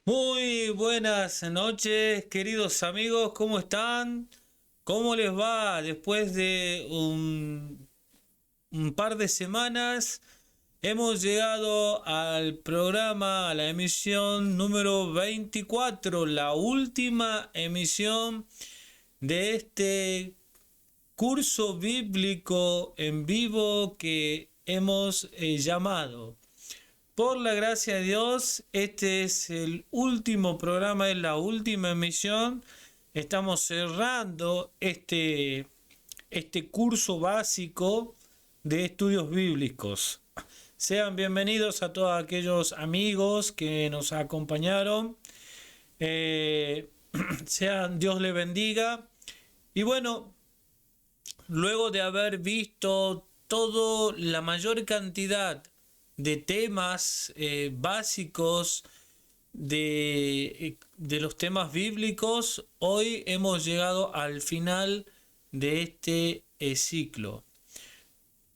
Muy buenas noches, queridos amigos, ¿cómo están? ¿Cómo les va después de un par de semanas? Hemos llegado al programa, a la emisión número 24, la última emisión de este curso bíblico en vivo que hemos llamado. Por la gracia de Dios, este es el último programa, es la última emisión. Estamos cerrando este curso básico de estudios bíblicos. Sean bienvenidos a todos aquellos amigos que nos acompañaron. Eh, Dios les bendiga. Y bueno, luego de haber visto la mayor cantidad de temas básicos de los temas bíblicos, hoy hemos llegado al final de este ciclo.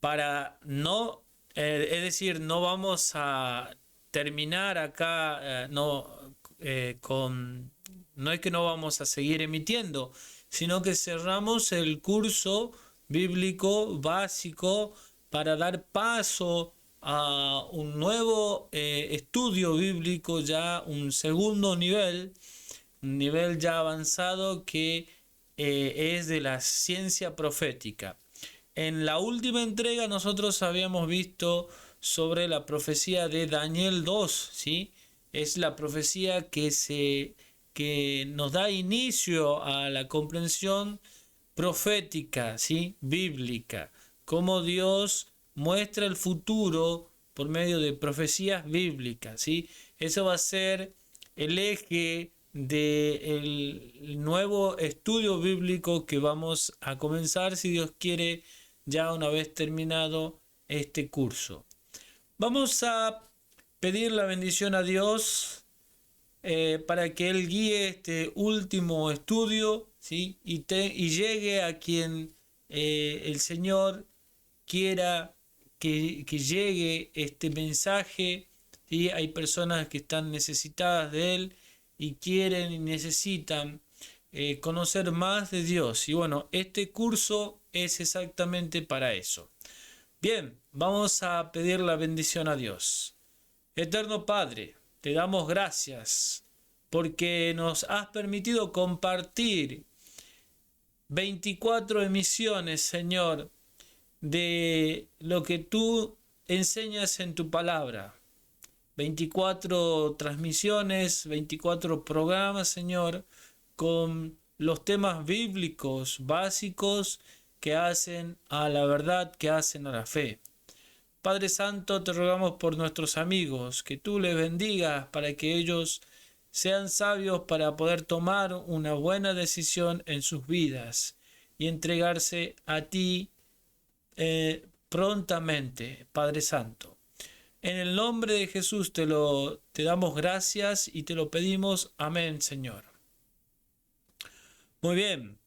Para no, es decir, no vamos a terminar acá, no es que no vamos a seguir emitiendo, sino que cerramos el curso bíblico básico para dar paso a un nuevo estudio bíblico, ya un segundo nivel, un nivel ya avanzado que es de la ciencia profética. En la última entrega nosotros habíamos visto sobre la profecía de Daniel 2, ¿sí? Es la profecía que nos da inicio a la comprensión profética, ¿sí? Bíblica, cómo Dios muestra el futuro por medio de profecías bíblicas, ¿sí? Eso va a ser el eje del nuevo estudio bíblico que vamos a comenzar, si Dios quiere, ya una vez terminado este curso. Vamos a pedir la bendición a Dios para que Él guíe este último estudio, ¿sí? y llegue a quien el Señor quiera que llegue este mensaje. ¿Sí? Hay personas que están necesitadas de Él y quieren y necesitan conocer más de Dios. Y bueno, este curso es exactamente para eso. Bien, vamos a pedir la bendición a Dios. Eterno Padre, te damos gracias porque nos has permitido compartir 24 emisiones, Señor, de lo que tú enseñas en tu palabra. 24 transmisiones, 24 programas, Señor, con los temas bíblicos básicos que hacen a la verdad, que hacen a la fe. Padre Santo, te rogamos por nuestros amigos, que tú les bendigas para que ellos sean sabios para poder tomar una buena decisión en sus vidas y entregarse a ti prontamente, Padre Santo. En el nombre de Jesús te damos gracias y te lo pedimos. Amén, Señor. Muy bien.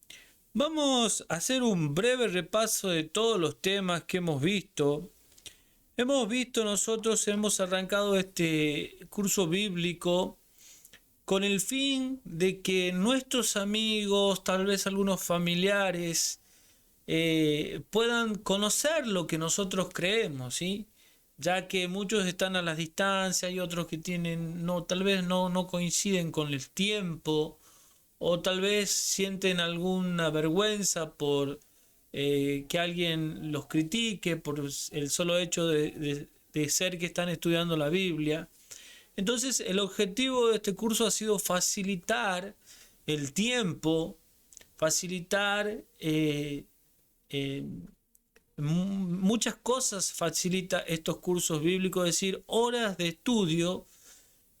Vamos a hacer un breve repaso de todos los temas que hemos visto. Nosotros hemos arrancado este curso bíblico con el fin de que nuestros amigos, tal vez algunos familiares, puedan conocer lo que nosotros creemos, ¿sí? Ya que muchos están a la distancia y otros que tal vez no coinciden con el tiempo, o tal vez sienten alguna vergüenza por que alguien los critique por el solo hecho de ser que están estudiando la Biblia. Entonces el objetivo de este curso ha sido facilitar el tiempo, facilitar muchas cosas facilita estos cursos bíblicos, es decir, horas de estudio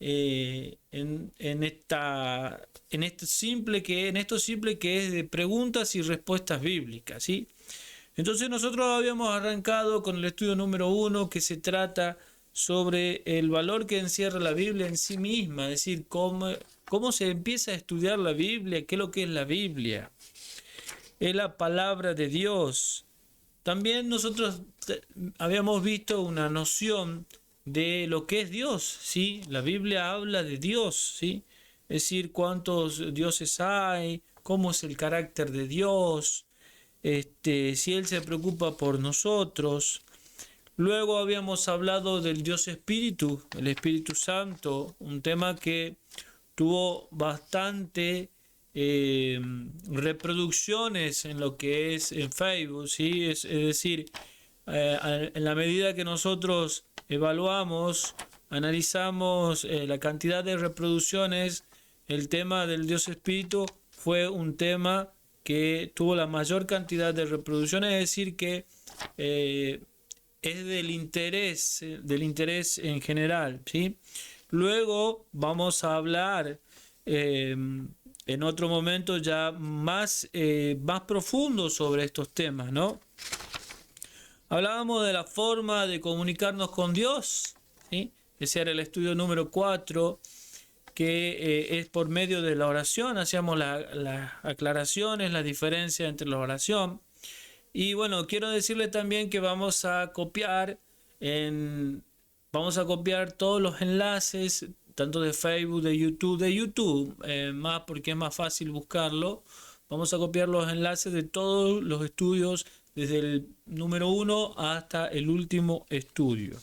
en esto simple que es de preguntas y respuestas bíblicas, ¿sí? Entonces nosotros habíamos arrancado con el estudio número 1, que se trata sobre el valor que encierra la Biblia en sí misma, es decir, cómo se empieza a estudiar la Biblia, qué es lo que es la Biblia. Es la palabra de Dios. También nosotros habíamos visto una noción de lo que es Dios, ¿sí? La Biblia habla de Dios, ¿sí? Es decir, cuántos dioses hay, cómo es el carácter de Dios, si Él se preocupa por nosotros. Luego habíamos hablado del Dios Espíritu, el Espíritu Santo, un tema que tuvo bastante reproducciones en lo que es en Facebook, ¿sí? Es decir, en la medida que nosotros evaluamos, analizamos la cantidad de reproducciones, el tema del Dios Espíritu fue un tema que tuvo la mayor cantidad de reproducciones, es decir, que es del interés en general, ¿sí? Luego vamos a hablar en otro momento ya más profundo sobre estos temas, ¿no? Hablábamos de la forma de comunicarnos con Dios, ¿sí? Ese era el estudio número 4, que es por medio de la oración. Hacíamos las aclaraciones, la diferencia entre la oración. Y bueno, quiero decirle también que vamos a copiar todos los enlaces, tanto de Facebook, de YouTube, más porque es más fácil buscarlo. Vamos a copiar los enlaces de todos los estudios, desde el número 1 hasta el último estudio.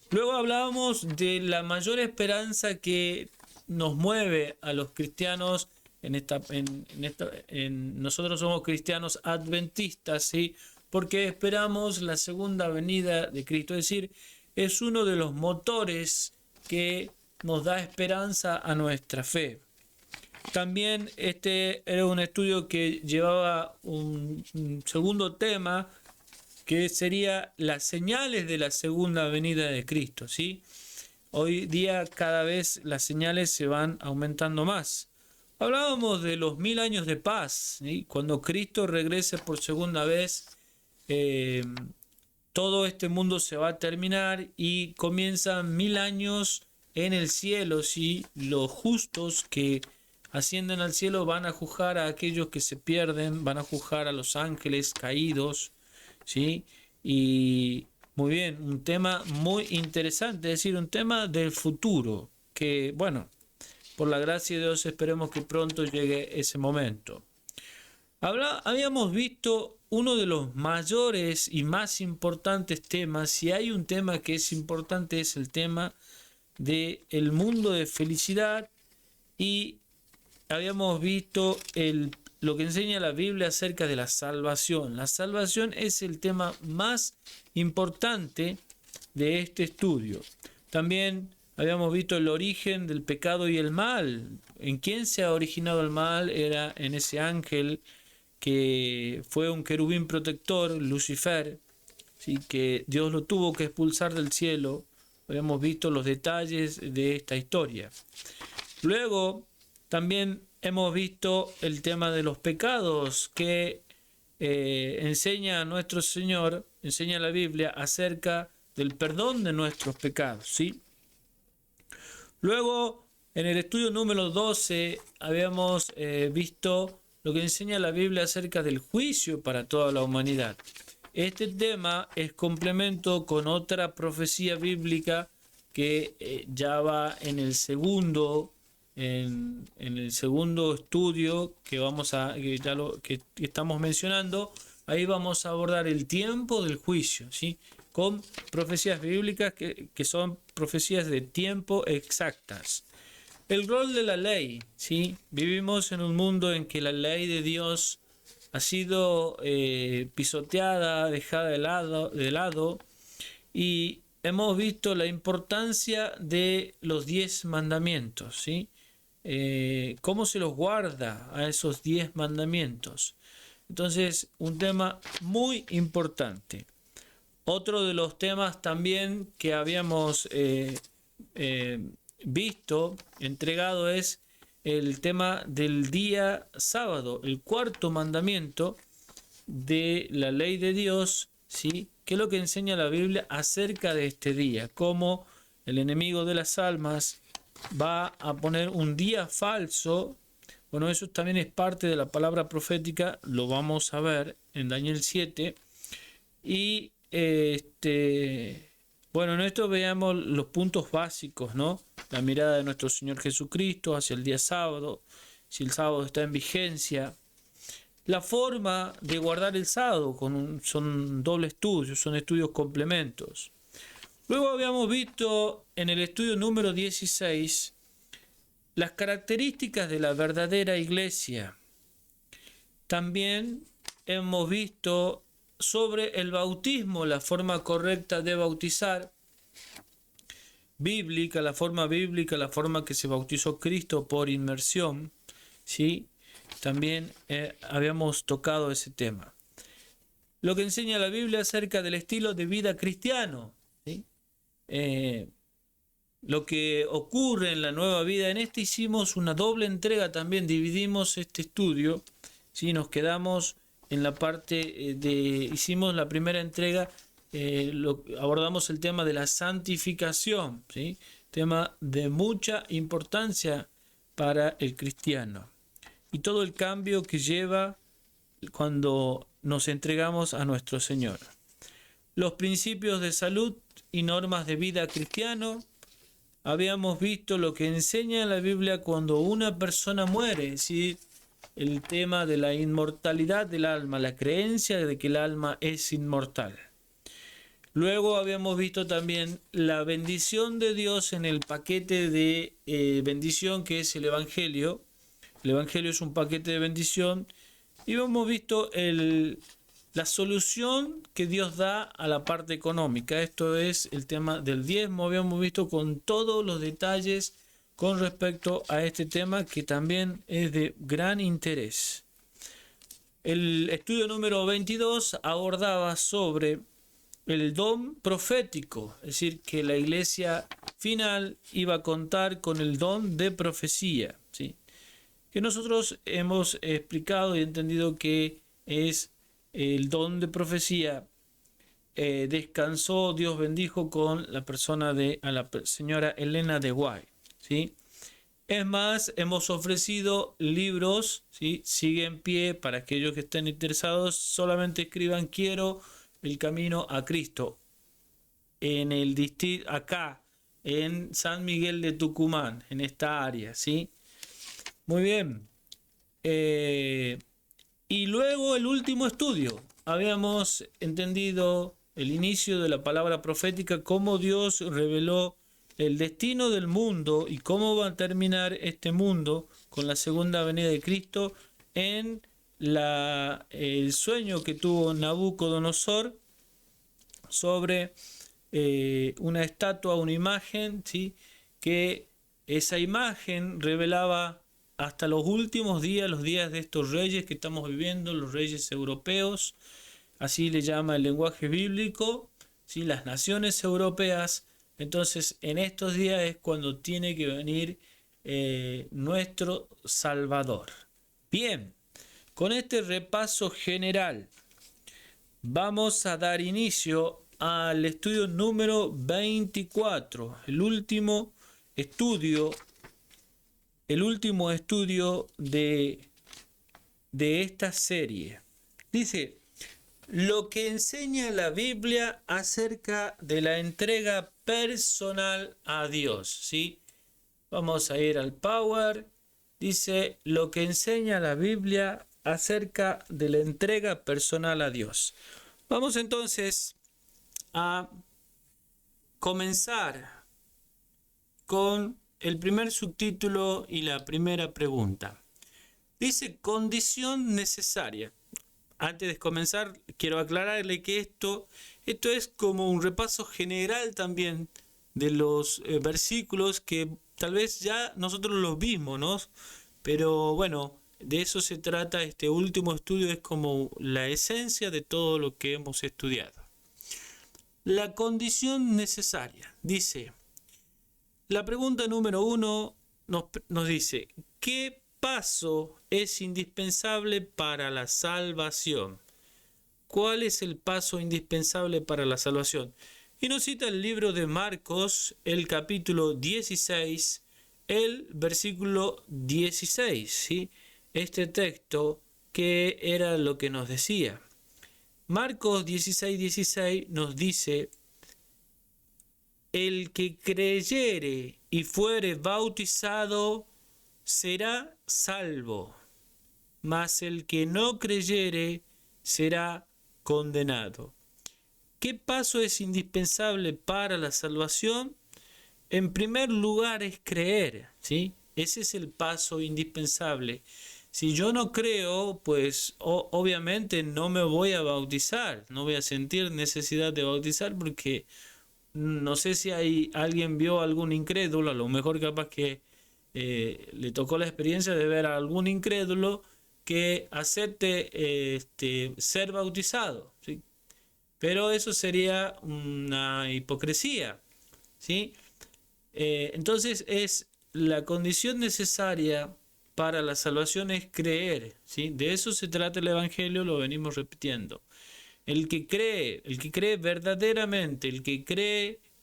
Luego hablábamos de la mayor esperanza que nos mueve a los cristianos. Nosotros somos cristianos adventistas, ¿sí? Porque esperamos la segunda venida de Cristo. Es decir, es uno de los motores que nos da esperanza a nuestra fe. También este era un estudio que llevaba un segundo tema, que sería las señales de la segunda venida de Cristo, ¿sí? Hoy día cada vez las señales se van aumentando más. Hablábamos de los 1000 años de paz, ¿sí? Cuando Cristo regrese por segunda vez, todo este mundo se va a terminar y comienzan 1000 años en el cielo, ¿sí? Los justos que ascienden al cielo van a juzgar a aquellos que se pierden, van a juzgar a los ángeles caídos, ¿sí? Y muy bien, un tema muy interesante, es decir, un tema del futuro, que bueno, por la gracia de Dios esperemos que pronto llegue ese momento. Habíamos visto uno de los mayores y más importantes temas. Si hay un tema que es importante, es el tema del mundo de felicidad, y habíamos visto lo que enseña la Biblia acerca de la salvación. La salvación es el tema más importante de este estudio. También habíamos visto el origen del pecado y el mal. ¿En quién se ha originado el mal? Era en ese ángel que fue un querubín protector, Lucifer, ¿sí? Que Dios lo tuvo que expulsar del cielo. Habíamos visto los detalles de esta historia. Luego también hemos visto el tema de los pecados que enseña nuestro Señor, enseña la Biblia acerca del perdón de nuestros pecados, ¿sí? Luego, en el estudio número 12, habíamos visto lo que enseña la Biblia acerca del juicio para toda la humanidad. Este tema es complemento con otra profecía bíblica que ya va en el segundo estudio que estamos mencionando. Ahí vamos a abordar el tiempo del juicio, ¿sí? Con profecías bíblicas que son profecías de tiempo exactas. El rol de la ley, ¿sí? Vivimos en un mundo en que la ley de Dios ha sido pisoteada, dejada de lado, y hemos visto la importancia de los 10 mandamientos, ¿sí? Cómo se los guarda a esos 10 mandamientos. Entonces, un tema muy importante. Otro de los temas también que habíamos entregado, es el tema del día sábado, el cuarto mandamiento de la ley de Dios, ¿sí? ¿Qué es lo que enseña la Biblia acerca de este día? Cómo el enemigo de las almas va a poner un día falso. Bueno, eso también es parte de la palabra profética, lo vamos a ver en Daniel 7. Y Bueno, en esto veamos los puntos básicos, ¿no? La mirada de nuestro Señor Jesucristo hacia el día sábado, si el sábado está en vigencia. La forma de guardar el sábado son doble estudios, son estudios complementos. Luego habíamos visto en el estudio número 16 las características de la verdadera iglesia. También hemos visto sobre el bautismo, la forma correcta de bautizar, bíblica, la forma que se bautizó Cristo por inmersión, ¿sí? También habíamos tocado ese tema. Lo que enseña la Biblia acerca del estilo de vida cristiano, ¿sí? Lo que ocurre en la nueva vida. En este hicimos una doble entrega también, dividimos este estudio, ¿sí? Nos quedamos en la parte hicimos la primera entrega, abordamos el tema de la santificación, ¿sí? Tema de mucha importancia para el cristiano y todo el cambio que lleva cuando nos entregamos a nuestro Señor. Los principios de salud y normas de vida cristiano. Habíamos visto lo que enseña la Biblia cuando una persona muere, es decir, el tema de la inmortalidad del alma, la creencia de que el alma es inmortal. Luego habíamos visto también la bendición de Dios en el paquete de bendición que es el Evangelio. El Evangelio es un paquete de bendición. Y hemos visto la solución que Dios da a la parte económica. Esto es el tema del diezmo. Habíamos visto con todos los detalles con respecto a este tema que también es de gran interés. El estudio número 22 abordaba sobre el don profético, es decir, que la iglesia final iba a contar con el don de profecía, ¿sí? Que nosotros hemos explicado y entendido que es el don de profecía. Descansó, Dios bendijo con la persona a la señora Elena de White, ¿sí? Es más, hemos ofrecido libros, ¿sí? Sigue en pie para aquellos que estén interesados. Solamente escriban quiero el camino a Cristo en el distrito acá en San Miguel de Tucumán, en esta área, ¿sí? Muy bien. Y luego el último estudio. Habíamos entendido el inicio de la palabra profética, cómo Dios reveló el destino del mundo y cómo va a terminar este mundo con la segunda venida de Cristo en el sueño que tuvo Nabucodonosor sobre una estatua, una imagen, ¿sí? Que esa imagen revelaba hasta los últimos días, los días de estos reyes que estamos viviendo, los reyes europeos, así le llama el lenguaje bíblico, ¿sí? Las naciones europeas. Entonces, en estos días es cuando tiene que venir nuestro Salvador. Bien, con este repaso general, vamos a dar inicio al estudio número 24, el último estudio de esta serie. Dice, lo que enseña la Biblia acerca de la entrega personal a Dios, ¿sí? Vamos a ir al Power. Dice, lo que enseña la Biblia acerca de la entrega personal a Dios. Vamos entonces a comenzar con el primer subtítulo y la primera pregunta. Dice, condición necesaria. Antes de comenzar, quiero aclararle que esto es como un repaso general también de los versículos que tal vez ya nosotros los vimos, ¿no? Pero bueno, de eso se trata. Este último estudio es como la esencia de todo lo que hemos estudiado. La condición necesaria. Dice, la pregunta número 1 nos dice, ¿qué paso es indispensable para la salvación? ¿Cuál es el paso indispensable para la salvación? Y nos cita el libro de Marcos, el capítulo 16, el versículo 16, ¿sí? Este texto, ¿qué era lo que nos decía? Marcos 16, 16 nos dice, el que creyere y fuere bautizado será salvo, mas el que no creyere será condenado. ¿Qué paso es indispensable para la salvación? En primer lugar es creer, ¿sí? Ese es el paso indispensable. Si yo no creo, pues obviamente no me voy a bautizar, no voy a sentir necesidad de bautizar porque no sé si alguien vio a algún incrédulo, a lo mejor capaz que le tocó la experiencia de ver a algún incrédulo que acepte ser bautizado, ¿sí? Pero eso sería una hipocresía, ¿sí? Entonces es la condición necesaria para la salvación es creer, ¿sí? De eso se trata el Evangelio, lo venimos repitiendo. El que cree verdaderamente, el que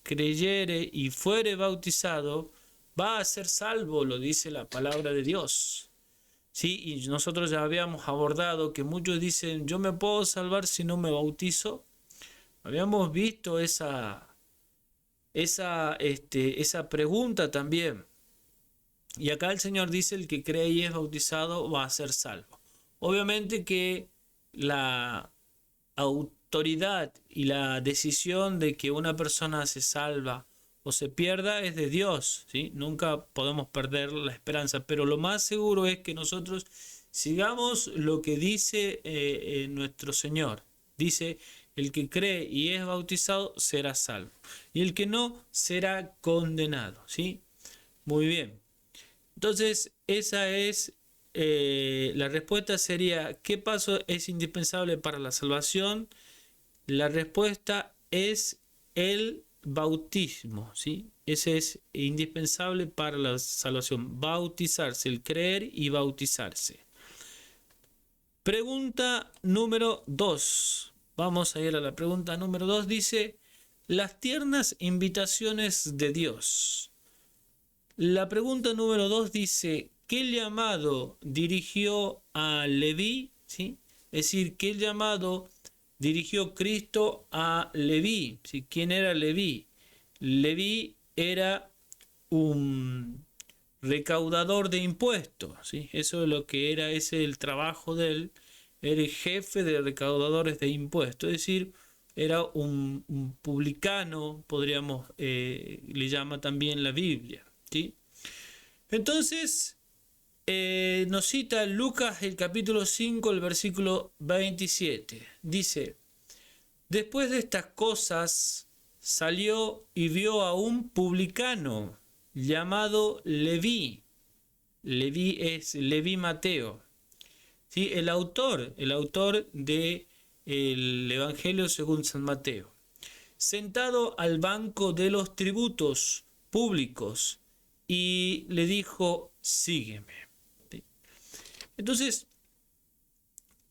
creyere y fuere bautizado, va a ser salvo, lo dice la palabra de Dios. Sí, y nosotros ya habíamos abordado que muchos dicen, yo me puedo salvar si no me bautizo. Habíamos visto esa pregunta también. Y acá el Señor dice, el que cree y es bautizado va a ser salvo. Obviamente que la autoridad y la decisión de que una persona se salva o se pierda es de Dios, ¿sí? Nunca podemos perder la esperanza, pero lo más seguro es que nosotros sigamos lo que dice nuestro Señor. Dice, el que cree y es bautizado será salvo, y el que no será condenado, ¿sí? Muy bien. Entonces, esa es la respuesta sería, ¿qué paso es indispensable para la salvación? La respuesta es el bautismo, ¿sí? Ese es indispensable para la salvación, bautizarse, el creer y bautizarse. Pregunta número 2. Vamos a ir a la pregunta número 2. Dice, las tiernas invitaciones de Dios. La pregunta número 2 dice, ¿qué llamado dirigió a Leví? ¿Sí? Es decir, ¿qué llamado dirigió Cristo a Leví? ¿Sí? ¿Quién era Leví? Leví era un recaudador de impuestos, ¿sí? Eso es lo que era, ese es el trabajo de él, era el jefe de recaudadores de impuestos, es decir, era un publicano, podríamos, le llama también la Biblia, ¿sí? Entonces, nos cita Lucas el capítulo 5, el versículo 27, dice, después de estas cosas salió y vio a un publicano llamado Leví. Leví es Leví Mateo, ¿sí? El autor de el Evangelio según San Mateo, sentado al banco de los tributos públicos, y le dijo, sígueme. ¿Sí? Entonces,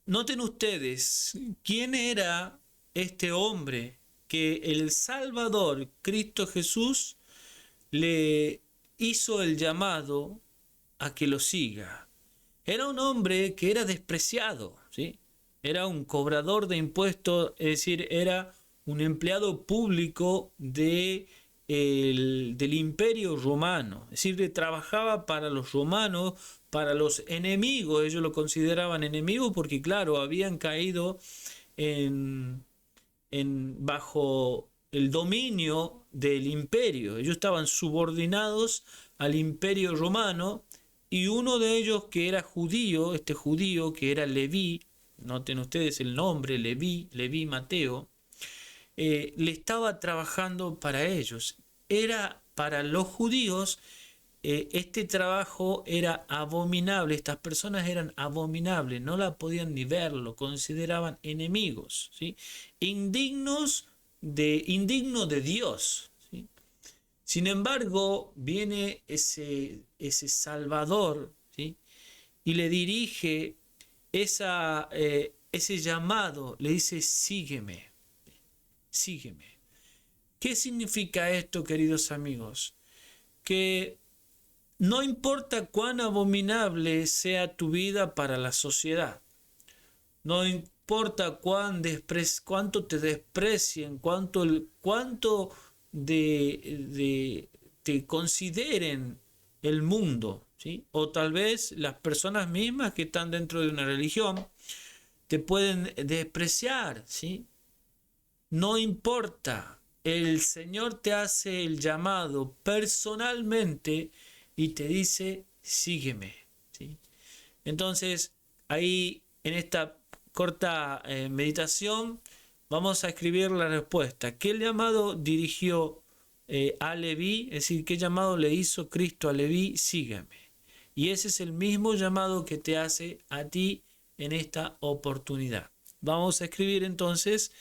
noten ustedes quién era este hombre que el Salvador, Cristo Jesús, le hizo el llamado a que lo siga. Era un hombre que era despreciado, ¿sí? Era un cobrador de impuestos, es decir, era un empleado público del imperio romano, es decir, trabajaba para los romanos, para los enemigos. Ellos lo consideraban enemigo porque, claro, habían caído bajo el dominio del imperio. Ellos estaban subordinados al imperio romano, y uno de ellos, que era judío, este judío que era Leví, noten ustedes el nombre, Leví Mateo, le estaba trabajando para ellos. Era para los judíos, este trabajo era abominable, estas personas eran abominables, no la podían ni ver, lo consideraban enemigos, ¿sí? Indigno de Dios, ¿sí? Sin embargo, viene ese Salvador, ¿sí? Y le dirige ese llamado, le dice, sígueme, sígueme. ¿Qué significa esto, queridos amigos? Que no importa cuán abominable sea tu vida para la sociedad, no importa cuánto te desprecien, cuánto te consideren el mundo, ¿sí? O tal vez las personas mismas que están dentro de una religión te pueden despreciar, ¿sí? No importa, el Señor te hace el llamado personalmente y te dice, sígueme, ¿sí? Entonces, ahí en esta corta meditación vamos a escribir la respuesta. ¿Qué llamado dirigió a Leví? Es decir, ¿qué llamado le hizo Cristo a Leví? Sígueme. Y ese es el mismo llamado que te hace a ti en esta oportunidad. Vamos a escribir entonces,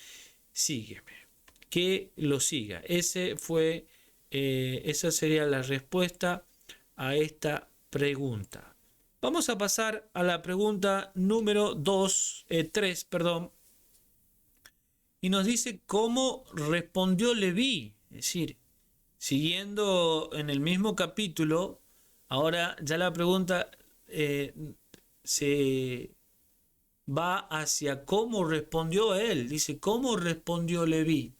sígueme. Que lo siga. Esa sería la respuesta a esta pregunta. Vamos a pasar a la pregunta número 3, y nos dice cómo respondió Leví. Es decir, siguiendo en el mismo capítulo, ahora ya la pregunta se va hacia cómo respondió él. Dice, ¿cómo respondió Leví?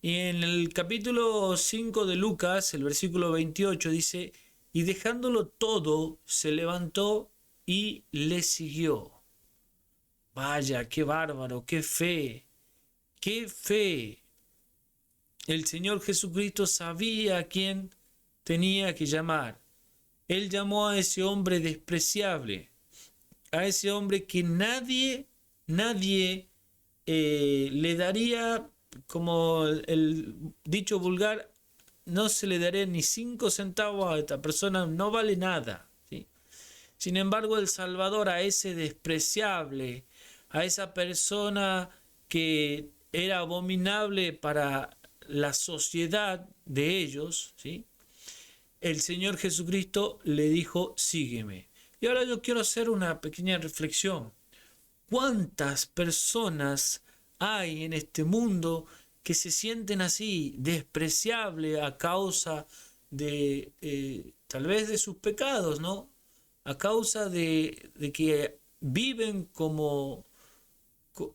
Y en el capítulo 5 de Lucas, el versículo 28, dice, y dejándolo todo, se levantó y le siguió. Vaya, qué bárbaro, qué fe, qué fe. El Señor Jesucristo sabía a quién tenía que llamar. Él llamó a ese hombre despreciable, a ese hombre que nadie le daría, como el dicho vulgar, no se le daría ni 5 centavos a esta persona, no vale nada, ¿sí? Sin embargo, el Salvador a ese despreciable, a esa persona que era abominable para la sociedad de ellos, ¿sí? El Señor Jesucristo le dijo, sígueme. Y ahora yo quiero hacer una pequeña reflexión. ¿Cuántas personas hay en este mundo que se sienten así, despreciables a causa de, tal vez de sus pecados, ¿no? A causa de que viven como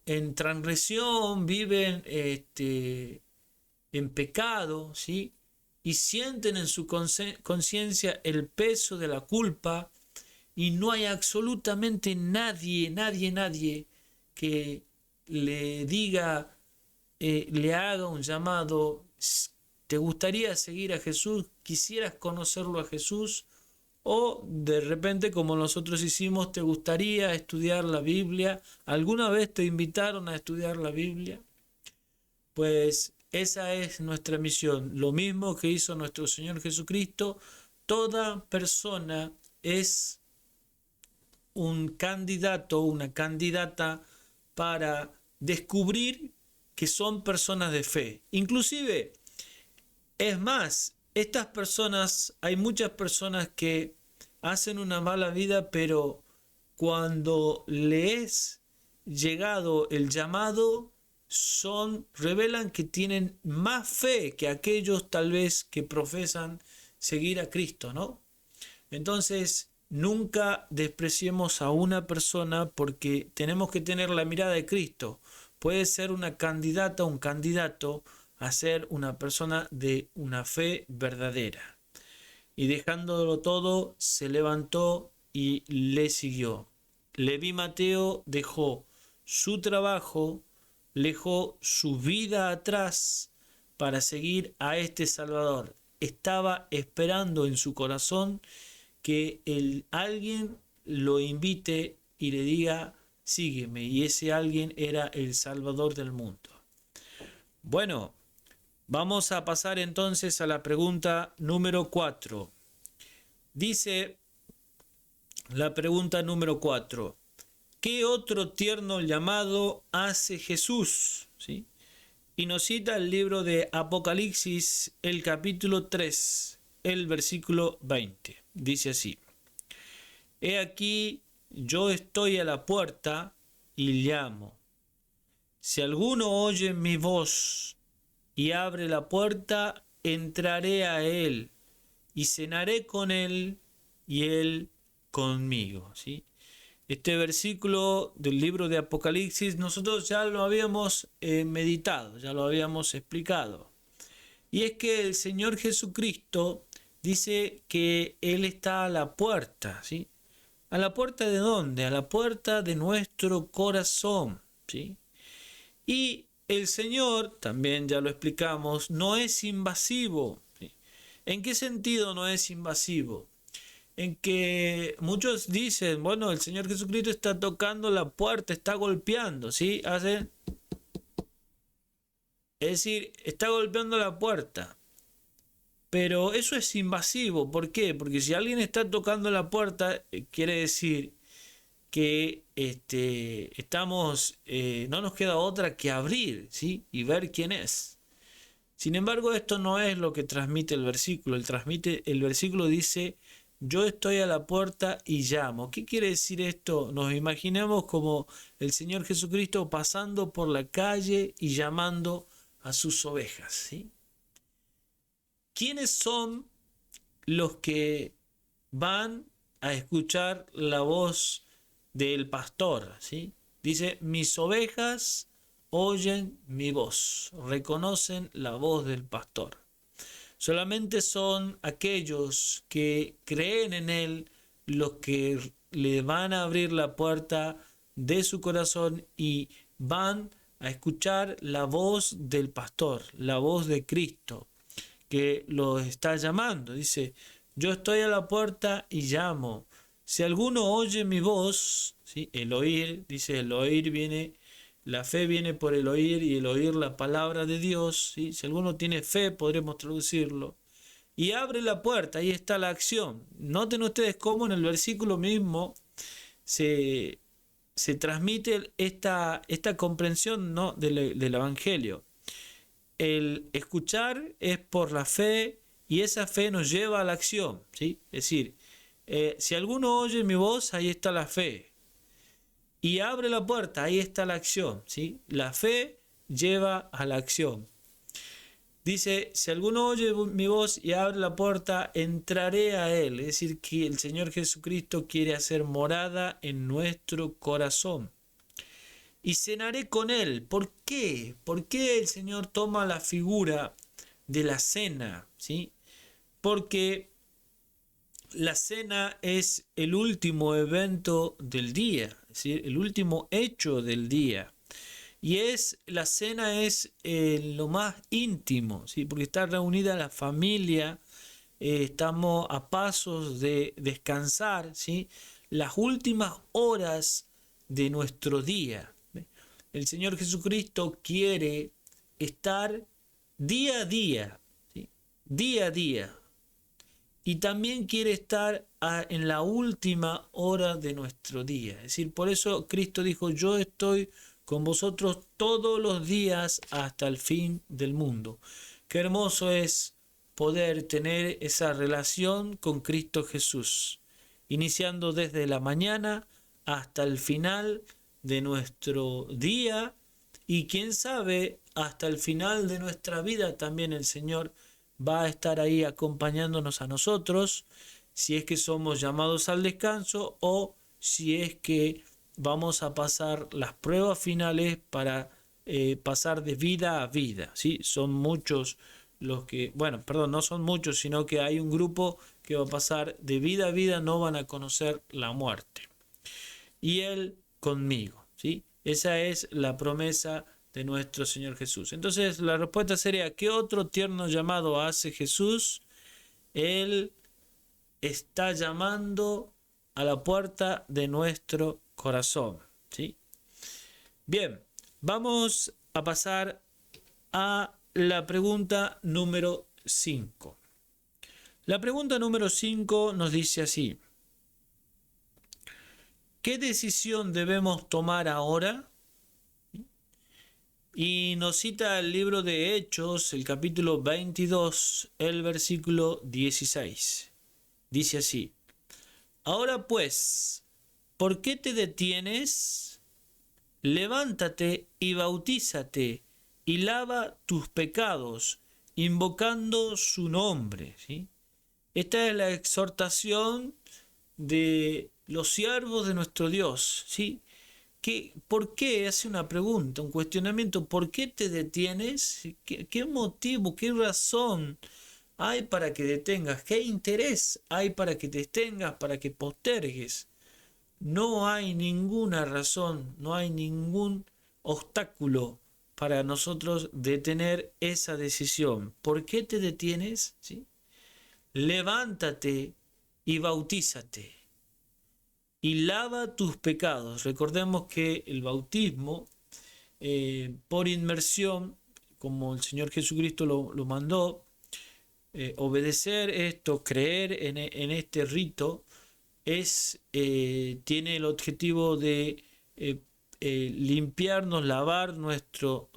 en transgresión, viven en pecado, ¿sí? Y sienten en su conciencia el peso de la culpa, y no hay absolutamente nadie que le diga, le haga un llamado. ¿Te gustaría seguir a Jesús? ¿Quisieras conocerlo a Jesús? O de repente, como nosotros hicimos, ¿te gustaría estudiar la Biblia? ¿Alguna vez te invitaron a estudiar la Biblia? Pues esa es nuestra misión. Lo mismo que hizo nuestro Señor Jesucristo. Toda persona es un candidato, una candidata para descubrir que son personas de fe. Inclusive, es más, estas personas, hay muchas personas que hacen una mala vida, pero cuando le es llegado el llamado, revelan que tienen más fe que aquellos tal vez que profesan seguir a Cristo, ¿no? Entonces, nunca despreciemos a una persona, porque tenemos que tener la mirada de Cristo. Puede ser una candidata, un candidato a ser una persona de una fe verdadera. Y dejándolo todo, se levantó y le siguió. Leví Mateo dejó su trabajo, dejó su vida atrás para seguir a este Salvador. Estaba esperando en su corazón que alguien lo invite y le diga, sígueme. Y ese alguien era el Salvador del mundo. Bueno, vamos a pasar entonces a la pregunta número 4. Dice la pregunta número 4. ¿Qué otro tierno llamado hace Jesús? ¿Sí? Y nos cita el libro de Apocalipsis, el capítulo 3, el versículo 20. Dice así: He aquí, yo estoy a la puerta y llamo. Si alguno oye mi voz y abre la puerta, entraré a él y cenaré con él y él conmigo. ¿Sí? Este versículo del libro de Apocalipsis nosotros ya lo habíamos meditado, ya lo habíamos explicado. Y es que el Señor Jesucristo dice que Él está a la puerta, ¿sí? ¿A la puerta de dónde? A la puerta de nuestro corazón, ¿sí? Y el Señor, también ya lo explicamos, no es invasivo, ¿sí? ¿En qué sentido no es invasivo? En que muchos dicen, bueno, el Señor Jesucristo está tocando la puerta, está golpeando, ¿sí? Es decir, está golpeando la puerta. Pero eso es invasivo. ¿Por qué? Porque si alguien está tocando la puerta, quiere decir que no nos queda otra que abrir, ¿sí? Y ver quién es. Sin embargo, esto no es lo que transmite el versículo. El versículo dice, yo estoy a la puerta y llamo. ¿Qué quiere decir esto? Nos imaginemos como el Señor Jesucristo pasando por la calle y llamando a sus ovejas, ¿sí? ¿Quiénes son los que van a escuchar la voz del pastor? ¿Sí? Dice, mis ovejas oyen mi voz, reconocen la voz del pastor. Solamente son aquellos que creen en él los que le van a abrir la puerta de su corazón y van a escuchar la voz del pastor, la voz de Cristo, que lo está llamando. Dice, yo estoy a la puerta y llamo. Si alguno oye mi voz, ¿sí? El oír, dice, el oír viene, la fe viene por el oír y el oír la palabra de Dios, ¿sí? Si alguno tiene fe, podremos traducirlo. Y abre la puerta, ahí está la acción. Noten ustedes cómo en el versículo mismo se transmite esta comprensión, ¿no? del Evangelio. El escuchar es por la fe y esa fe nos lleva a la acción, ¿sí? Es decir, si alguno oye mi voz, ahí está la fe. Y abre la puerta, ahí está la acción, ¿sí? La fe lleva a la acción. Dice, si alguno oye mi voz y abre la puerta, entraré a él. Es decir, que el Señor Jesucristo quiere hacer morada en nuestro corazón. Y cenaré con él. ¿Por qué? ¿Por qué el Señor toma la figura de la cena? ¿Sí? Porque la cena es el último evento del día, es decir, el último hecho del día. Y la cena es lo más íntimo, ¿sí? Porque está reunida la familia, estamos a pasos de descansar, ¿sí? Las últimas horas de nuestro día. El Señor Jesucristo quiere estar día a día, ¿sí? Día a día. Y también quiere estar en la última hora de nuestro día. Es decir, por eso Cristo dijo, yo estoy con vosotros todos los días hasta el fin del mundo. Qué hermoso es poder tener esa relación con Cristo Jesús, iniciando desde la mañana hasta el final de nuestro día y quién sabe hasta el final de nuestra vida también el Señor va a estar ahí acompañándonos a nosotros, si es que somos llamados al descanso o si es que vamos a pasar las pruebas finales para pasar de vida a vida, ¿sí? Son muchos los que, no son muchos, sino que hay un grupo que va a pasar de vida a vida, no van a conocer la muerte. Y Él conmigo, ¿sí? Esa es la promesa de nuestro Señor Jesús. Entonces la respuesta sería, ¿qué otro tierno llamado hace Jesús? Él está llamando a la puerta de nuestro corazón, ¿sí? Bien, vamos a pasar a la pregunta número 5. La pregunta número 5 nos dice así: ¿qué decisión debemos tomar ahora? Y nos cita el libro de Hechos, el capítulo 22, el versículo 16. Dice así: ahora pues, ¿por qué te detienes? Levántate y bautízate y lava tus pecados, invocando su nombre. ¿Sí? Esta es la exhortación de los siervos de nuestro Dios, ¿sí? ¿Por qué? Hace una pregunta, un cuestionamiento. ¿Por qué te detienes? ¿Qué motivo, qué razón hay para que detengas? ¿Qué interés hay para que te detengas, para que postergues? No hay ninguna razón, no hay ningún obstáculo para nosotros detener esa decisión. ¿Por qué te detienes? ¿Sí? Levántate y bautízate y lava tus pecados. Recordemos que el bautismo por inmersión, como el Señor Jesucristo lo mandó, obedecer esto, creer en este rito, tiene el objetivo de limpiarnos, lavar nuestro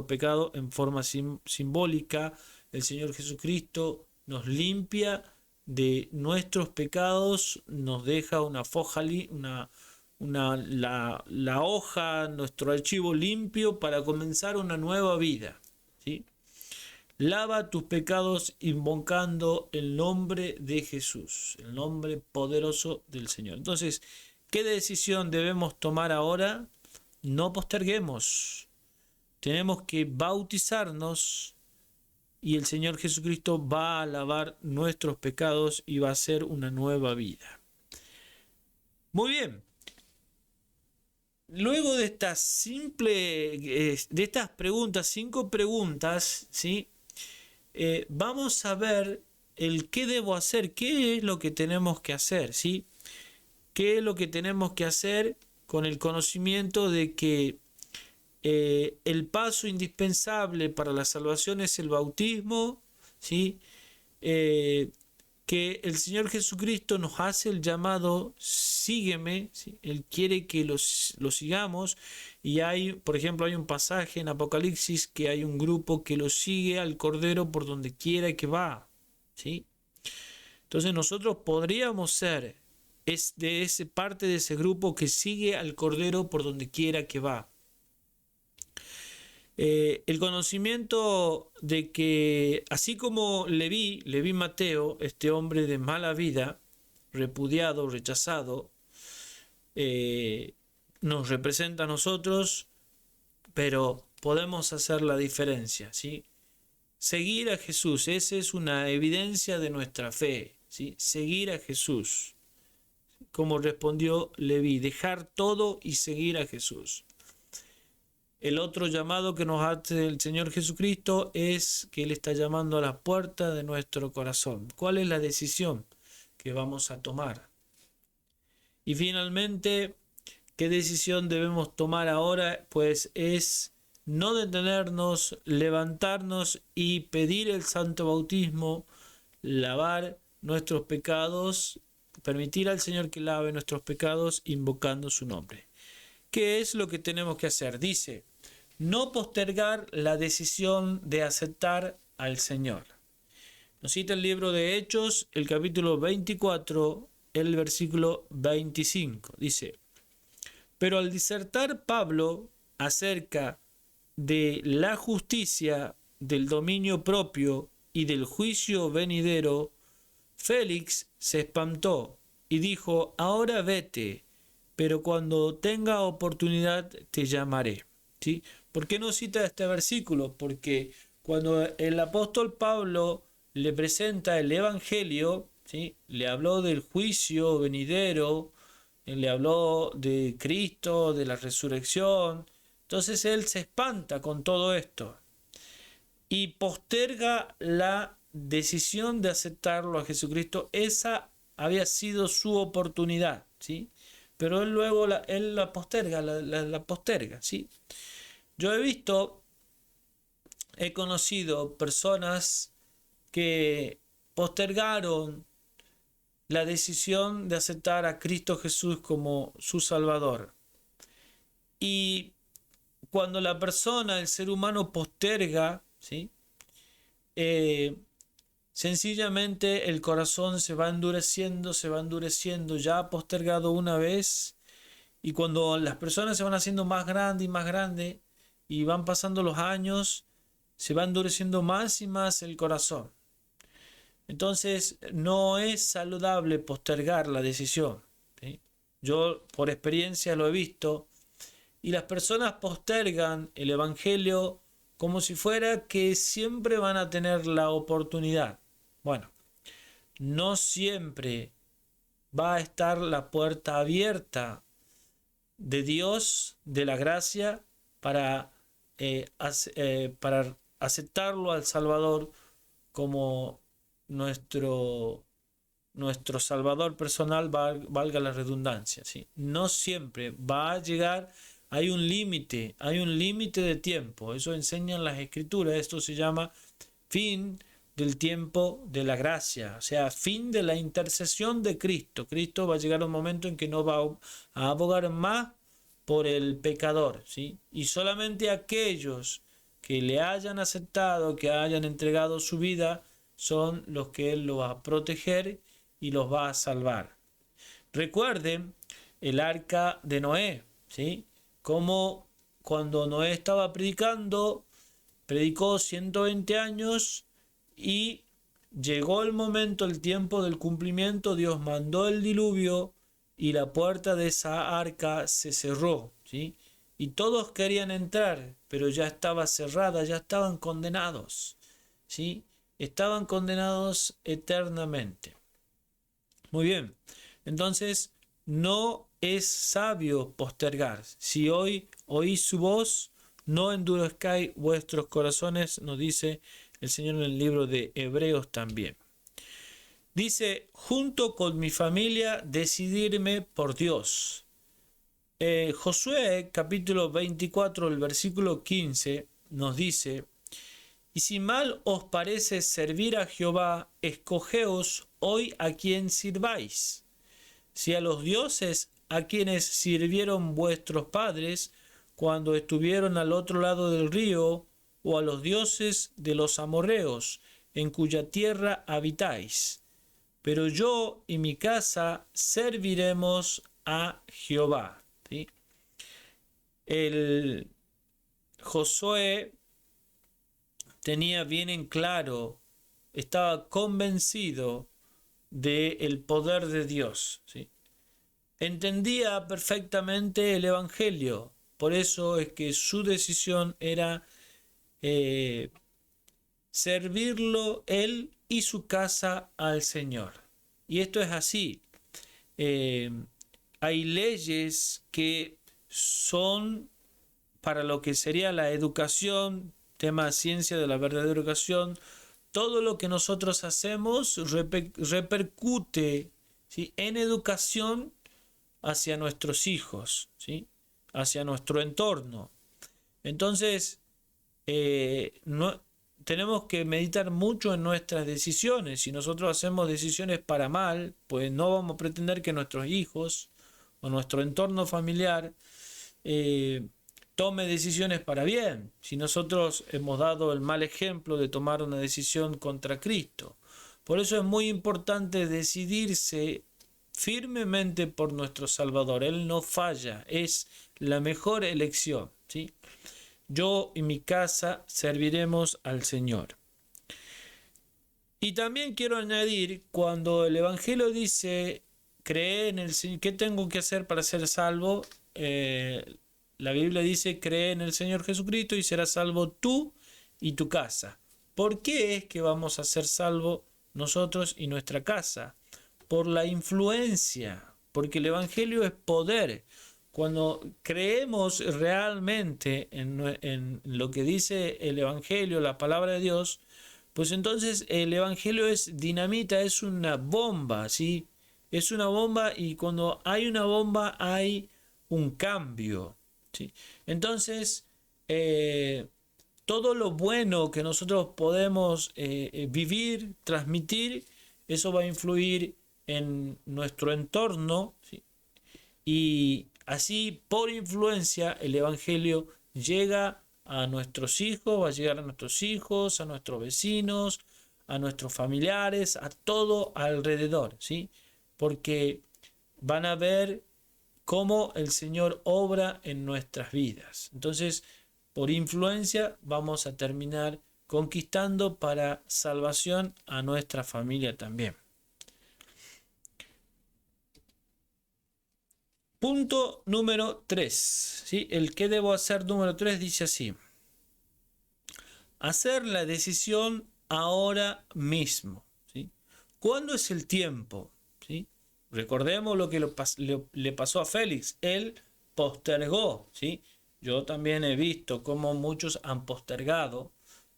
pecado en forma simbólica. El Señor Jesucristo nos limpia de nuestros pecados, nos deja una foja, la hoja, nuestro archivo limpio para comenzar una nueva vida, ¿sí? Lava tus pecados invocando el nombre de Jesús, el nombre poderoso del Señor. Entonces, ¿qué decisión debemos tomar ahora? No posterguemos. Tenemos que bautizarnos y el Señor Jesucristo va a lavar nuestros pecados y va a ser una nueva vida. Muy bien. Luego de estas preguntas, 5 preguntas, ¿sí? Vamos a ver el qué debo hacer, qué es lo que tenemos que hacer, ¿sí? ¿Qué es lo que tenemos que hacer con el conocimiento de que el paso indispensable para la salvación es el bautismo, ¿sí? Que el Señor Jesucristo nos hace el llamado, sígueme, ¿sí? Él quiere que lo sigamos, y por ejemplo, hay un pasaje en Apocalipsis que hay un grupo que lo sigue al Cordero por donde quiera que va, ¿sí? Entonces nosotros podríamos ser parte de ese grupo que sigue al Cordero por donde quiera que va. El conocimiento de que, así como Leví Mateo, este hombre de mala vida, repudiado, rechazado, nos representa a nosotros, pero podemos hacer la diferencia, ¿sí? Seguir a Jesús, esa es una evidencia de nuestra fe, ¿sí? Seguir a Jesús, como respondió Leví, dejar todo y seguir a Jesús. El otro llamado que nos hace el Señor Jesucristo es que Él está llamando a las puertas de nuestro corazón. ¿Cuál es la decisión que vamos a tomar? Y finalmente, ¿qué decisión debemos tomar ahora? Pues es no detenernos, levantarnos y pedir el santo bautismo, lavar nuestros pecados, permitir al Señor que lave nuestros pecados invocando su nombre. ¿Qué es lo que tenemos que hacer? Dice, no postergar la decisión de aceptar al Señor. Nos cita el libro de Hechos, el capítulo 24, el versículo 25. Dice, pero al disertar Pablo acerca de la justicia, del dominio propio y del juicio venidero, Félix se espantó y dijo, ahora vete, pero cuando tenga oportunidad te llamaré. ¿Sí? ¿Por qué no cita este versículo? Porque cuando el apóstol Pablo le presenta el Evangelio, ¿sí? Le habló del juicio venidero, le habló de Cristo, de la resurrección. Entonces él se espanta con todo esto y posterga la decisión de aceptarlo a Jesucristo. Esa había sido su oportunidad, ¿sí? Pero él luego la posterga, la posterga, ¿sí? Yo he conocido personas que postergaron la decisión de aceptar a Cristo Jesús como su Salvador. Y cuando la persona, el ser humano posterga, ¿sí? Sencillamente el corazón se va endureciendo, ya ha postergado una vez, y cuando las personas se van haciendo más grandes y van pasando los años, se va endureciendo más y más el corazón. Entonces no es saludable postergar la decisión, ¿sí? Yo por experiencia lo he visto. y las personas postergan el Evangelio como si fuera que siempre van a tener la oportunidad. Bueno, no siempre va a estar la puerta abierta de Dios, de la gracia, para aceptarlo al Salvador como nuestro Salvador personal, valga la redundancia, ¿sí? No siempre va a llegar, hay un límite de tiempo, eso enseñan las Escrituras, esto se llama fin del tiempo de la gracia, o sea, fin de la intercesión de Cristo. Cristo va a llegar un momento en que no va a abogar más por el pecador, ¿sí? Y solamente aquellos que le hayan aceptado, que hayan entregado su vida, son los que Él lo va a proteger y los va a salvar. Recuerden el arca de Noé, ¿sí? Como cuando Noé estaba predicó 120 años y llegó el momento, el tiempo del cumplimiento, Dios mandó el diluvio y la puerta de esa arca se cerró, ¿sí? Y todos querían entrar, pero ya estaba cerrada, ya estaban condenados, ¿sí? Estaban condenados eternamente. Muy bien, entonces no es sabio postergar. Si hoy oís su voz, no endurezcáis vuestros corazones, nos dice el Señor en el libro de Hebreos también. Dice, junto con mi familia, decidirme por Dios. Josué capítulo 24, el versículo 15, nos dice, y si mal os parece servir a Jehová, escogeos hoy a quien sirváis. Si a los dioses a quienes sirvieron vuestros padres cuando estuvieron al otro lado del río, o a los dioses de los amorreos, en cuya tierra habitáis. Pero yo y mi casa serviremos a Jehová. ¿Sí? El Josué tenía bien en claro, estaba convencido del poder de Dios, ¿sí? Entendía perfectamente el Evangelio, por eso es que su decisión era servirlo él y su casa al Señor. Y esto es así. Hay leyes que son para lo que sería la educación, tema ciencia de la verdadera educación. Todo lo que nosotros hacemos repercute, ¿sí?, en educación hacia nuestros hijos, ¿sí?, hacia nuestro entorno. Entonces, no, tenemos que meditar mucho en nuestras decisiones. Si nosotros hacemos decisiones para mal, pues no vamos a pretender que nuestros hijos o nuestro entorno familiar tome decisiones para bien, si nosotros hemos dado el mal ejemplo de tomar una decisión contra Cristo. Por eso es muy importante decidirse firmemente por nuestro Salvador. Él no falla, es la mejor elección, ¿sí? Yo y mi casa serviremos al Señor. Y también quiero añadir, cuando el Evangelio dice, cree en el Señor, ¿qué tengo que hacer para ser salvo? La Biblia dice, cree en el Señor Jesucristo y serás salvo tú y tu casa. ¿Por qué es que vamos a ser salvos nosotros y nuestra casa? Por la influencia, porque el Evangelio es poder. Cuando creemos realmente en lo que dice el Evangelio, la palabra de Dios, pues entonces el Evangelio es dinamita, es una bomba, ¿sí? Es una bomba, y cuando hay una bomba hay un cambio, ¿sí? Entonces, todo lo bueno que nosotros podemos vivir, transmitir, eso va a influir en nuestro entorno, ¿sí? Y así, por influencia, el Evangelio llega a nuestros hijos, va a llegar a nuestros hijos, a nuestros vecinos, a nuestros familiares, a todo alrededor, ¿sí? Porque van a ver cómo el Señor obra en nuestras vidas. Entonces, por influencia, vamos a terminar conquistando para salvación a nuestra familia también. Punto número 3. ¿Sí? El que debo hacer número 3 dice así. Hacer la decisión ahora mismo. ¿Sí? ¿Cuándo es el tiempo? ¿Sí? Recordemos lo que le pasó a Félix. Él postergó. ¿Sí? Yo también he visto cómo muchos han postergado.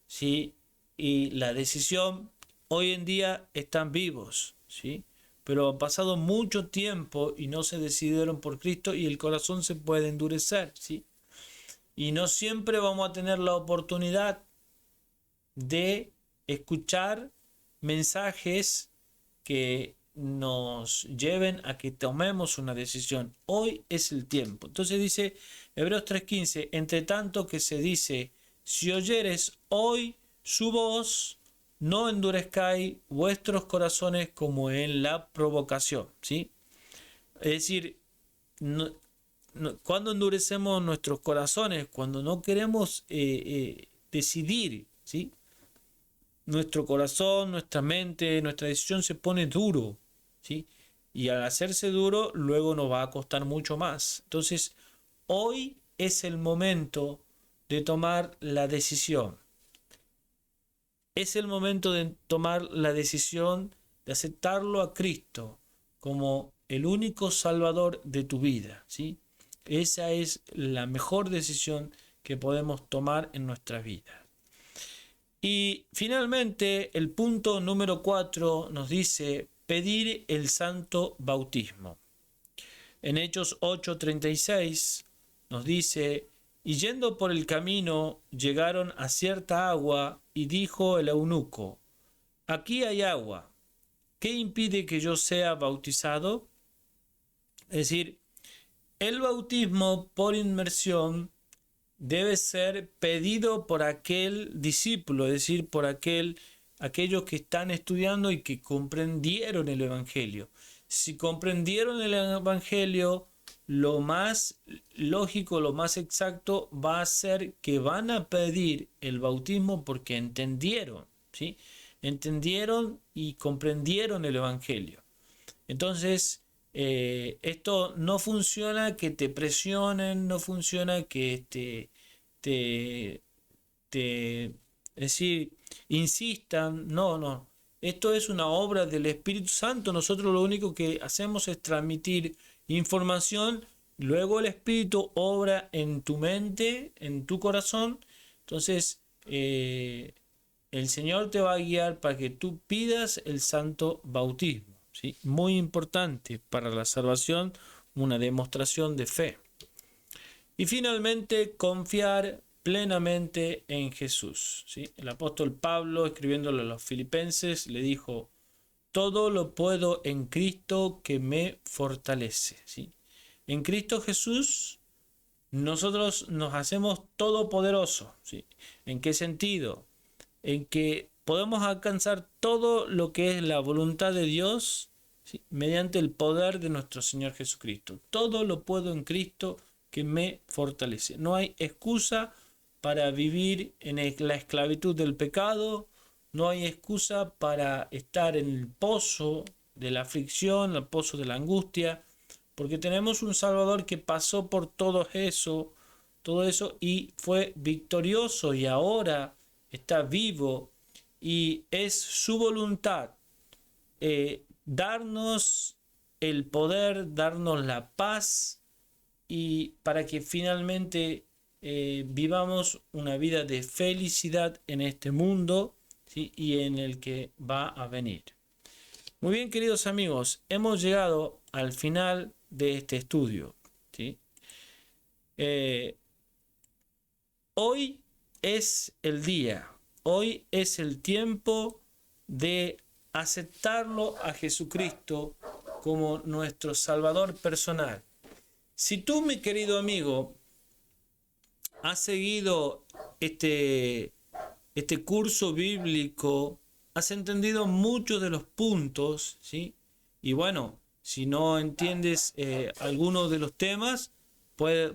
¿Sí? Y la decisión, hoy en día están vivos. ¿Sí? Pero ha pasado mucho tiempo y no se decidieron por Cristo y el corazón se puede endurecer. ¿Sí? Y no siempre vamos a tener la oportunidad de escuchar mensajes que nos lleven a que tomemos una decisión. Hoy es el tiempo. Entonces dice Hebreos 3:15, entre tanto que se dice, si oyeres hoy su voz, no endurezcáis vuestros corazones como en la provocación. ¿Sí? Es decir, cuando endurecemos nuestros corazones, cuando no queremos decidir, ¿sí? Nuestro corazón, nuestra mente, nuestra decisión se pone duro, ¿sí? Y al hacerse duro, luego nos va a costar mucho más. Entonces, hoy es el momento de tomar la decisión. Es el momento de tomar la decisión de aceptarlo a Cristo como el único salvador de tu vida, ¿sí? Esa es la mejor decisión que podemos tomar en nuestra vida. Y finalmente el punto número 4 nos dice pedir el santo bautismo. En Hechos 8:36 nos dice, y yendo por el camino llegaron a cierta agua y dijo el eunuco, aquí hay agua, ¿qué impide que yo sea bautizado? Es decir, el bautismo por inmersión debe ser pedido por aquel discípulo, es decir, por aquellos que están estudiando y que comprendieron el Evangelio. Si comprendieron el Evangelio, lo más lógico, lo más exacto va a ser que van a pedir el bautismo porque entendieron, ¿sí? Entendieron y comprendieron el Evangelio. Entonces, esto no funciona que te presionen, no funciona que te, es decir, insistan, no. Esto es una obra del Espíritu Santo. Nosotros lo único que hacemos es transmitir información, luego el Espíritu obra en tu mente, en tu corazón. Entonces, el Señor te va a guiar para que tú pidas el santo bautismo. ¿Sí? Muy importante para la salvación, una demostración de fe. Y finalmente, confiar plenamente en Jesús. ¿Sí? El apóstol Pablo, escribiéndole a los filipenses, le dijo, todo lo puedo en Cristo que me fortalece. ¿Sí? En Cristo Jesús nosotros nos hacemos todopoderosos. ¿Sí? ¿En qué sentido? En que podemos alcanzar todo lo que es la voluntad de Dios, ¿sí? Mediante el poder de nuestro Señor Jesucristo. Todo lo puedo en Cristo que me fortalece. No hay excusa para vivir en la esclavitud del pecado, no hay excusa para estar en el pozo de la aflicción, el pozo de la angustia, porque tenemos un Salvador que pasó por todo eso y fue victorioso y ahora está vivo y es su voluntad darnos el poder, darnos la paz y para que finalmente vivamos una vida de felicidad en este mundo, ¿sí? Y en el que va a venir. Muy bien, queridos amigos, hemos llegado al final de este estudio, ¿sí? Hoy es el día, hoy es el tiempo de aceptarlo a Jesucristo como nuestro Salvador personal. Si tú, mi querido amigo, has seguido este curso bíblico, has entendido muchos de los puntos, ¿sí? Y bueno, si no entiendes algunos de los temas, pues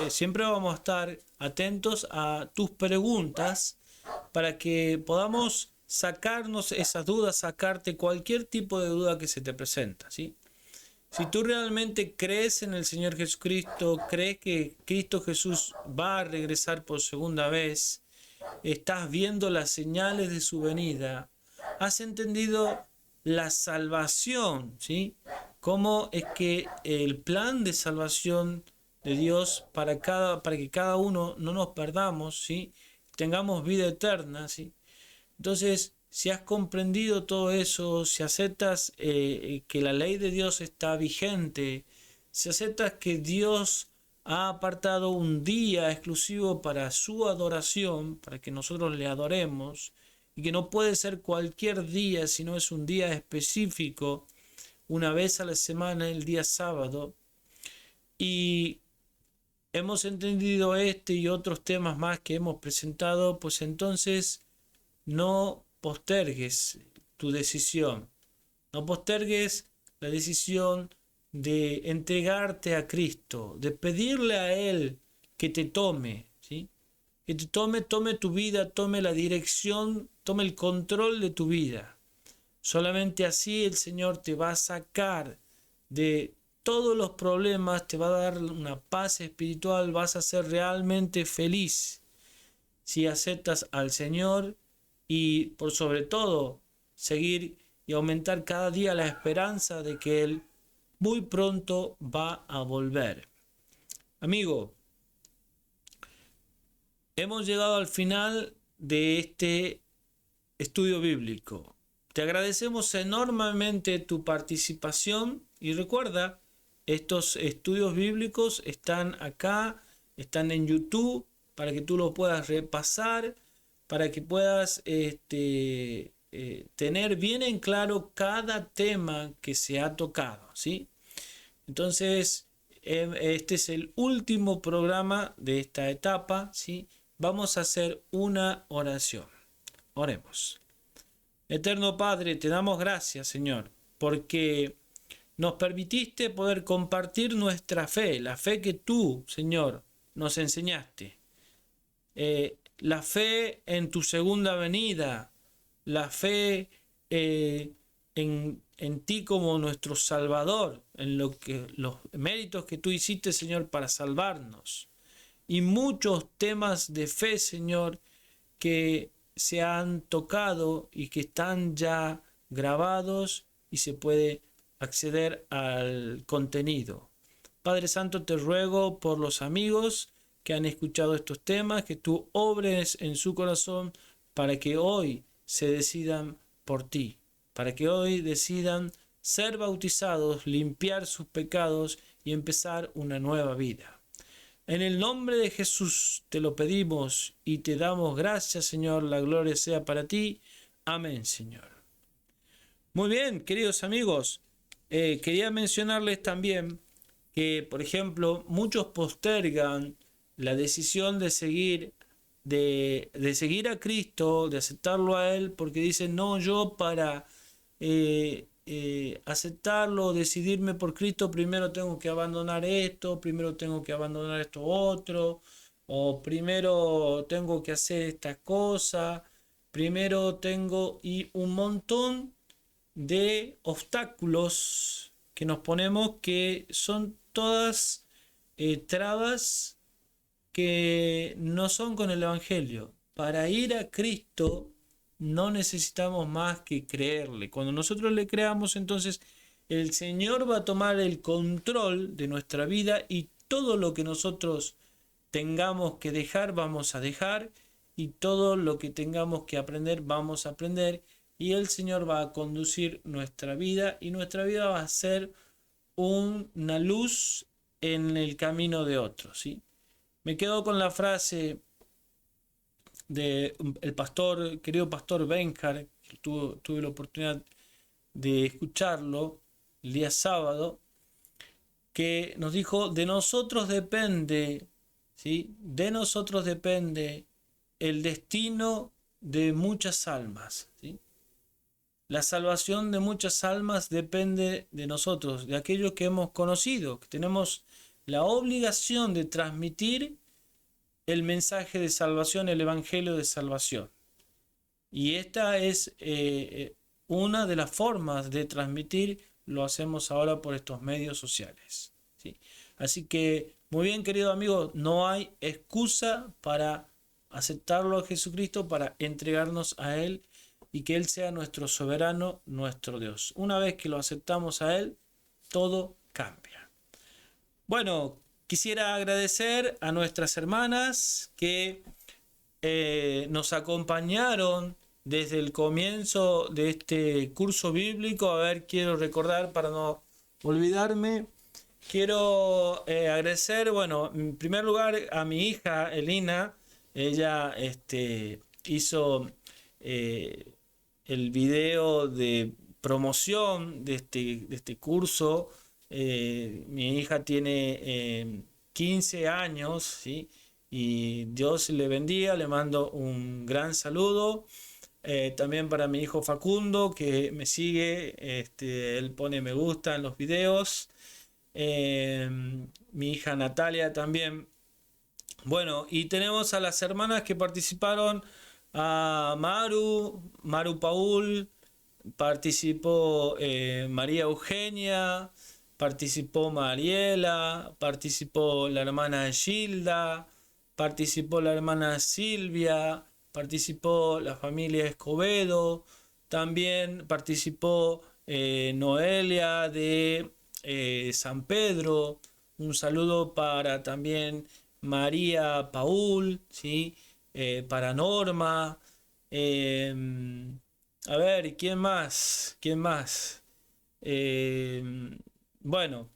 siempre vamos a estar atentos a tus preguntas para que podamos sacarnos esas dudas, sacarte cualquier tipo de duda que se te presenta, ¿sí? Si tú realmente crees en el Señor Jesucristo, crees que Cristo Jesús va a regresar por segunda vez, estás viendo las señales de su venida, has entendido la salvación, ¿sí? Cómo es que el plan de salvación de Dios para que cada uno no nos perdamos, ¿sí? Tengamos vida eterna, ¿sí? Entonces, si has comprendido todo eso, si aceptas que la ley de Dios está vigente, si aceptas que Dios ha apartado un día exclusivo para su adoración, para que nosotros le adoremos, y que no puede ser cualquier día, sino es un día específico, una vez a la semana, el día sábado, y hemos entendido este y otros temas más que hemos presentado, pues entonces no postergues tu decisión, no postergues la decisión de entregarte a Cristo, de pedirle a Él que te tome, ¿sí? Que te tome tu vida, tome la dirección, tome el control de tu vida. Solamente así el Señor te va a sacar de todos los problemas, te va a dar una paz espiritual, vas a ser realmente feliz si aceptas al Señor y por sobre todo seguir y aumentar cada día la esperanza de que Él muy pronto va a volver. Amigo, hemos llegado al final de este estudio bíblico. Te agradecemos enormemente tu participación y recuerda, estos estudios bíblicos están acá, están en YouTube para que tú lo puedas repasar, para que puedas tener bien en claro cada tema que se ha tocado, ¿sí? Entonces, este es el último programa de esta etapa, ¿sí? Vamos a hacer una oración. Oremos. Eterno Padre, te damos gracias, Señor, porque nos permitiste poder compartir nuestra fe, la fe que tú, Señor, nos enseñaste. La fe en tu segunda venida, la fe en ti como nuestro Salvador, en los méritos que tú hiciste, Señor, para salvarnos. Y muchos temas de fe, Señor, que se han tocado y que están ya grabados y se puede acceder al contenido. Padre Santo, te ruego por los amigos que han escuchado estos temas, que tú obres en su corazón para que hoy se decidan por ti, para que hoy decidan ser bautizados, limpiar sus pecados y empezar una nueva vida. En el nombre de Jesús te lo pedimos y te damos gracias, Señor. La gloria sea para ti. Amén, Señor. Muy bien, queridos amigos. Quería mencionarles también que, por ejemplo, muchos postergan la decisión de seguir a Cristo, de aceptarlo a Él, porque dicen, no, yo para aceptarlo, decidirme por Cristo, primero tengo que abandonar esto, primero tengo que abandonar esto otro, o primero tengo que hacer esta cosa, primero tengo, y un montón de obstáculos que nos ponemos que son todas trabas que no son con el Evangelio. Para ir a Cristo no necesitamos más que creerle. Cuando nosotros le creamos, entonces el Señor va a tomar el control de nuestra vida y todo lo que nosotros tengamos que dejar, vamos a dejar, y todo lo que tengamos que aprender, vamos a aprender, y el Señor va a conducir nuestra vida y nuestra vida va a ser una luz en el camino de otros, ¿sí? Me quedo con la frase de el pastor, querido pastor Benjar, que tuve la oportunidad de escucharlo el día sábado, que nos dijo, de nosotros depende, ¿sí? De nosotros depende el destino de muchas almas, ¿sí? La salvación de muchas almas depende de nosotros, de aquellos que hemos conocido, que tenemos la obligación de transmitir el mensaje de salvación, el evangelio de salvación. Y esta es una de las formas de transmitir lo hacemos ahora por estos medios sociales, ¿sí? Así que, muy bien, querido amigo, no hay excusa para aceptarlo a Jesucristo, para entregarnos a Él y que Él sea nuestro soberano, nuestro Dios. Una vez que lo aceptamos a Él, todo cambia. Bueno, quisiera agradecer a nuestras hermanas que nos acompañaron desde el comienzo de este curso bíblico. A ver, quiero recordar para no olvidarme. Quiero agradecer, bueno, en primer lugar a mi hija Elina. Ella hizo el video de promoción de este curso. Mi hija tiene 15 años, ¿sí? Y Dios le bendiga, le mando un gran saludo. También para mi hijo Facundo, que me sigue, él pone me gusta en los videos. Mi hija Natalia también. Bueno, y tenemos a las hermanas que participaron, a Maru Paul, participó María Eugenia, participó Mariela, participó la hermana Gilda, participó la hermana Silvia, participó la familia Escobedo, también participó Noelia de San Pedro. Un saludo para también María Paul, ¿sí? Para Norma. A ver, ¿quién más? ¿Quién más? Bueno,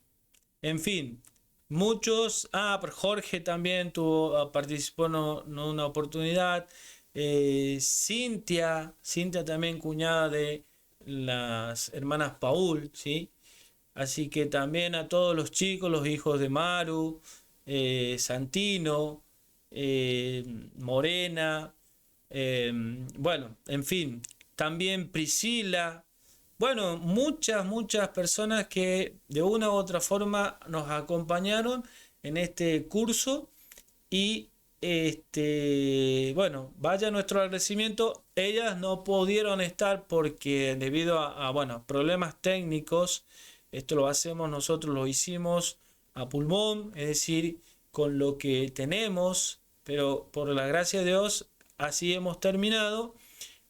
en fin, muchos. Pero Jorge también participó en una oportunidad. Cintia también cuñada de las hermanas Paul, ¿sí? Así que también a todos los chicos, los hijos de Maru, Santino, Morena, bueno, en fin, también Priscila. Bueno, muchas personas que de una u otra forma nos acompañaron en este curso y bueno, vaya nuestro agradecimiento. Ellas no pudieron estar porque debido a problemas técnicos, esto lo hacemos nosotros, lo hicimos a pulmón, es decir, con lo que tenemos, pero por la gracia de Dios así hemos terminado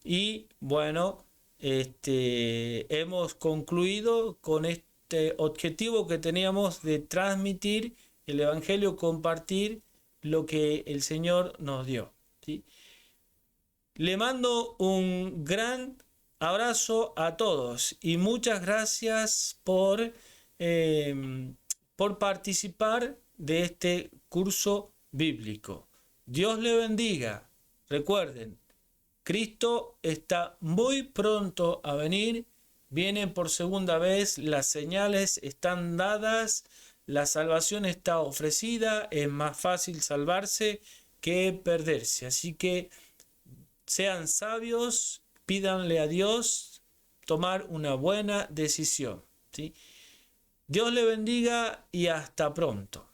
y bueno, hemos concluido con este objetivo que teníamos de transmitir el Evangelio, compartir lo que el Señor nos dio, ¿sí? Le mando un gran abrazo a todos y muchas gracias por participar de este curso bíblico. Dios le bendiga. Recuerden, Cristo está muy pronto a venir. Viene por segunda vez, las señales están dadas, la salvación está ofrecida, es más fácil salvarse que perderse. Así que sean sabios, pídanle a Dios tomar una buena decisión, ¿sí? Dios le bendiga y hasta pronto.